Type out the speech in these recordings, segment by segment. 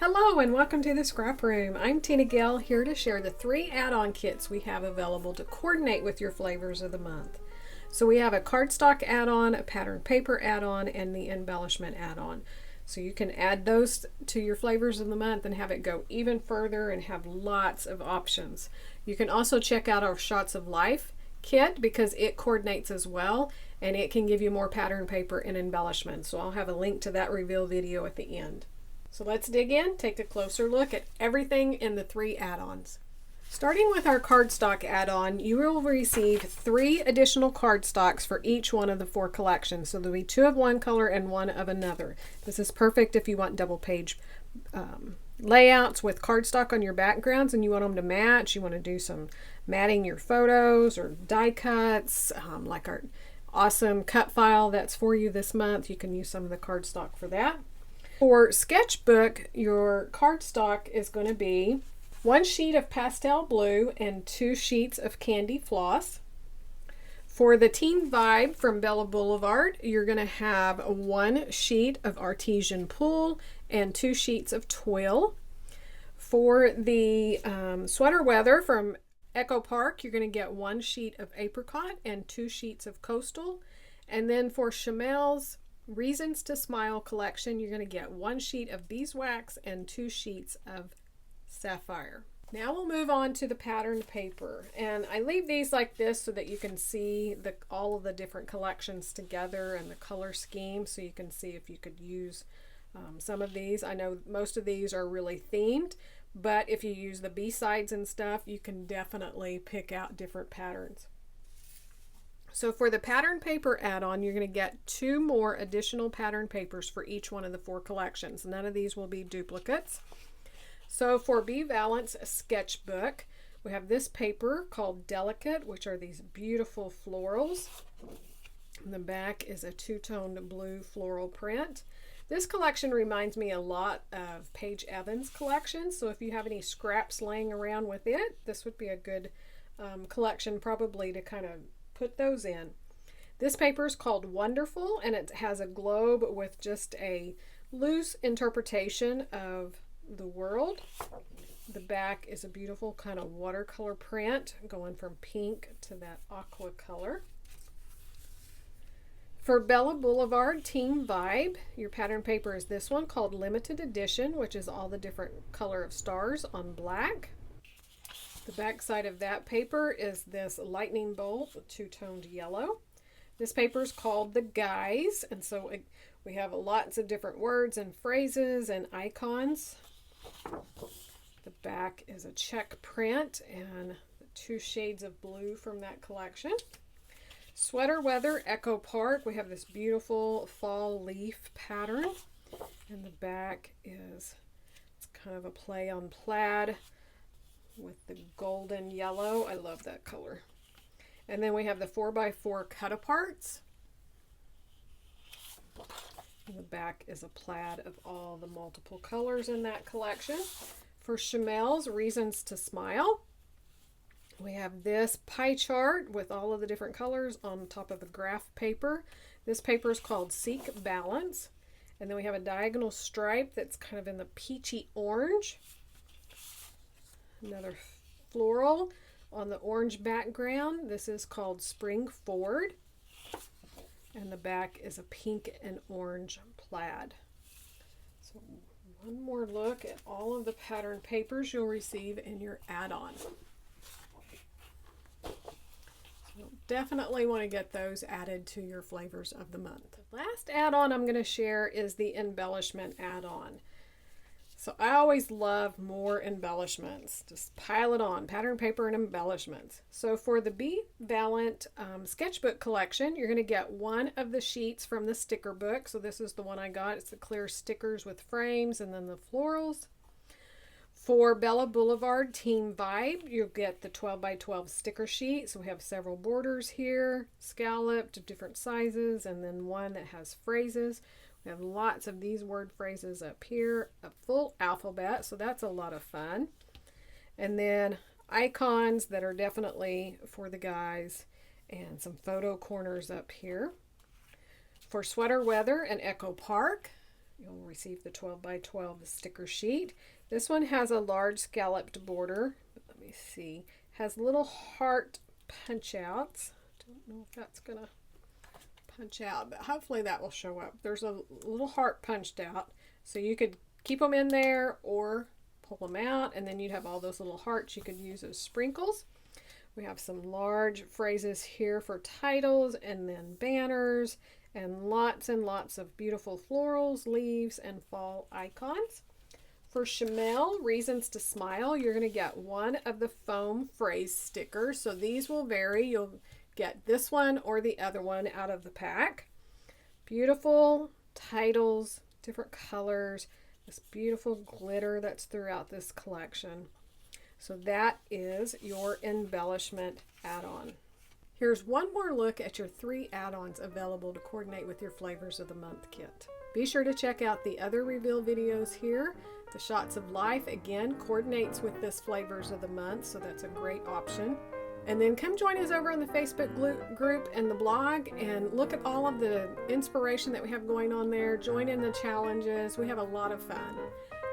Hello and welcome to the Scrap Room. I'm Tina Gill, here to share the 3 add-on kits we have available to coordinate with your flavors of the month. So we have a cardstock add-on, a pattern paper add-on, and the embellishment add-on. So you can add those to your flavors of the month and have it go even further and have lots of options. You can also check out our Shots of Life kit because it coordinates as well and it can give you more pattern paper and embellishment. So I'll have a link to that reveal video at the end. So let's dig in, take a closer look at everything in the 3 add-ons. Starting with our cardstock add-on, you will receive 3 additional cardstocks for each one of the 4 collections. So there'll be 2 of one color and 1 of another. This is perfect if you want double page layouts with cardstock on your backgrounds and you want them to match. You want to do some matting your photos or die cuts, like our awesome cut file that's for you this month. You can use some of the cardstock for that. For sketchbook, your cardstock is going to be 1 sheet of pastel blue and 2 sheets of candy floss. For the Teen Vibe from Bella Boulevard, you're going to have 1 sheet of artesian pool and 2 sheets of twill. For the Sweater Weather from Echo Park, you're going to get 1 sheet of apricot and 2 sheets of coastal. And then for Chamel's Reasons to Smile collection, you're going to get 1 sheet of beeswax and 2 sheets of sapphire. Now we'll move on to the pattern paper, and I leave these like this so that you can see all of the different collections together and the color scheme, so you can see if you could use some of these. I know most of these are really themed, but if you use the B-sides and stuff, you can definitely pick out different patterns. So for the pattern paper add-on, you're going to get 2 more additional pattern papers for each one of the 4 collections. None of these will be duplicates. So for B Valance sketchbook, we have this paper called Delicate, which are these beautiful florals. And the back is a 2-toned blue floral print. This collection reminds me a lot of Paige Evans' collection. So if you have any scraps laying around with it, this would be a good collection probably to kind of put those in. This paper is called Wonderful, and it has a globe with just a loose interpretation of the world. The back is a beautiful kind of watercolor print going from pink to that aqua color. For Bella Boulevard Teen Vibe, your pattern paper is this one called Limited Edition, which is all the different color of stars on black. The back side of that paper is this lightning bolt with 2-toned yellow. This paper is called The Guys, and so we have lots of different words and phrases and icons. The back is a check print and 2 shades of blue from that collection. Sweater Weather Echo Park, we have this beautiful fall leaf pattern, and the back is it's kind of a play on plaid with the golden yellow. I love that color. And then we have the 4x4 cut aparts. And the back is a plaid of all the multiple colors in that collection. For Chamel's Reasons to Smile, we have this pie chart with all of the different colors on top of a graph paper. This paper is called Seek Balance. And then we have a diagonal stripe that's kind of in the peachy orange. Another floral on the orange background. This is called Spring Forward. And the back is a pink and orange plaid. So one more look at all of the pattern papers you'll receive in your add-on. So you'll definitely want to get those added to your flavors of the month. The last add-on I'm going to share is the embellishment add-on. So I always love more embellishments. Just pile it on, pattern paper and embellishments. So for the B Valent sketchbook collection, you're going to get 1 of the sheets from the sticker book. So this is the one I got. It's the clear stickers with frames and then the florals. For Bella Boulevard Teen Vibe, you'll get the 12x12 sticker sheet. So we have several borders here, scalloped of different sizes, and then one that has phrases. We have lots of these word phrases up here, a full alphabet, so that's a lot of fun. And then icons that are definitely for the guys, and some photo corners up here. For Sweater Weather and Echo Park, You'll receive the 12 by 12 sticker sheet. This one has a large scalloped border. Let me see. Has little heart punch outs. Don't know if that's gonna punch out, but hopefully that will show up. There's a little heart punched out, so you could keep them in there or pull them out, and then you'd have all those little hearts you could use as sprinkles. We have some large phrases here for titles and then banners and lots of beautiful florals, leaves, and fall icons. For Shamel, Reasons to Smile, you're going to get one of the foam phrase stickers. So these will vary. You'll get this one or the other one out of the pack. Beautiful titles, different colors, this beautiful glitter that's throughout this collection. So that is your embellishment add-on. Here's one more look at your 3 add-ons available to coordinate with your Flavors of the Month kit. Be sure to check out the other reveal videos here. The Shots of Life, again, coordinates with this Flavors of the Month, so that's a great option. And then come join us over on the Facebook group and the blog and look at all of the inspiration that we have going on there. Join in the challenges. We have a lot of fun.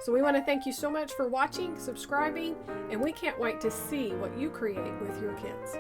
So we want to thank you so much for watching, subscribing, and we can't wait to see what you create with your kids.